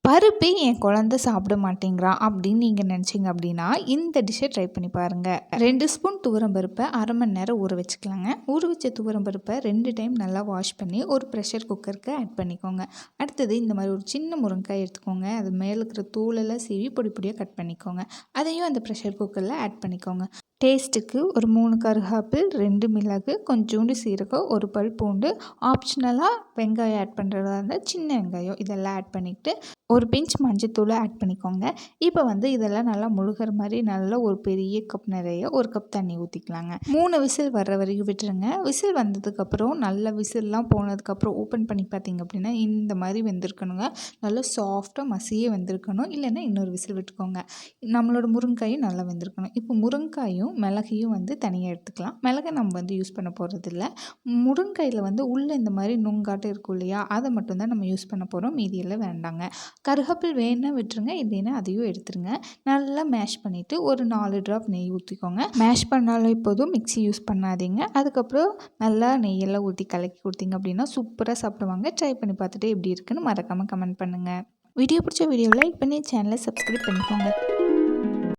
பருப்பே என் குழந்தை சாப்பிட மாட்டேங்கிறான் அப்படின்னு நீங்கள் நினச்சிங்க அப்படின்னா இந்த டிஷ்ஷை ட்ரை பண்ணி பாருங்கள். 2 ஸ்பூன் துவரம் பருப்பை அரை மணி நேரம் ஊற வச்சுக்கலாங்க. ஊற வச்ச துவரம் பருப்பை 2 டைம் நல்லா வாஷ் பண்ணி ஒரு ப்ரெஷர் குக்கருக்கு ஆட் பண்ணிக்கோங்க. அடுத்தது இந்த மாதிரி ஒரு சின்ன முருங்கைக்காய் எடுத்துக்கோங்க. அது மேலே இருக்கிற தூளெல்லாம் சீவி பொடி பொடியாக கட் பண்ணிக்கோங்க. அதையும் அந்த ப்ரெஷர் குக்கரில் ஆட் பண்ணிக்கோங்க. டேஸ்ட்டுக்கு ஒரு 3 கருவேப்பிலை, 2 மிளகு, கொஞ்சோண்டு சீரகம், ஒரு பல் பூண்டு, ஆப்ஷனலாக வெங்காயம் ஆட் பண்ணுறதா இருந்தால் சின்ன வெங்காயம் இதெல்லாம் ஆட் பண்ணிவிட்டு ஒரு பிஞ்ச் மஞ்சத்தூளை ஆட் பண்ணிக்கோங்க. இப்போ இதெல்லாம் நல்லா முழுகிற மாதிரி நல்லா ஒரு பெரிய கப் நிறைய ஒரு கப் தண்ணி ஊற்றிக்கலாங்க. 3 விசில் வர்ற வரைக்கும் விட்டுருங்க. விசில் வந்ததுக்கப்புறம் நல்ல விசில்லாம் போனதுக்கப்புறம் ஓப்பன் பண்ணி பார்த்தீங்க அப்படின்னா இந்த மாதிரி வெந்திருக்கணுங்க. நல்லா சாஃப்டாக மசியே வெந்திருக்கணும். இல்லைன்னா இன்னொரு விசில் விட்டுக்கோங்க. நம்மளோட முருங்காயும் நல்லா வெந்திருக்கணும். இப்போ முருங்காயும் மிளகையும் தனியாக எடுத்துக்கலாம். மிளகை நம்ம யூஸ் பண்ண போகிறதில்ல. முருங்காயில் உள்ளே இந்த மாதிரி நுங்காட்டம் இருக்கும் இல்லையா, அதை மட்டும்தான் நம்ம யூஸ் பண்ண போகிறோம். மீதியெல்லாம் வேண்டாங்க. கருவேப்பிலை வேணுன்னா விட்டுருங்க, இல்லைன்னா அதையும் எடுத்துருங்க. நல்லா மேஷ் பண்ணிவிட்டு ஒரு 4 ட்ராப் நெய் ஊற்றிக்கோங்க. மேஷ் பண்ணாலே போதும், மிக்ஸி யூஸ் பண்ணாதீங்க. அதுக்கப்புறம் நல்லா நெய்யெல்லாம் ஊற்றி கலக்கி கொடுத்தீங்க அப்படின்னா சூப்பராக சாப்பிடுவாங்க. ட்ரை பண்ணி பார்த்துட்டு எப்படி இருக்குன்னு மறக்காமல் கமெண்ட் பண்ணுங்கள். வீடியோ பிடிச்ச வீடியோவை லைக் பண்ணி சேனலை சப்ஸ்கிரைப் பண்ணிக்கோங்க.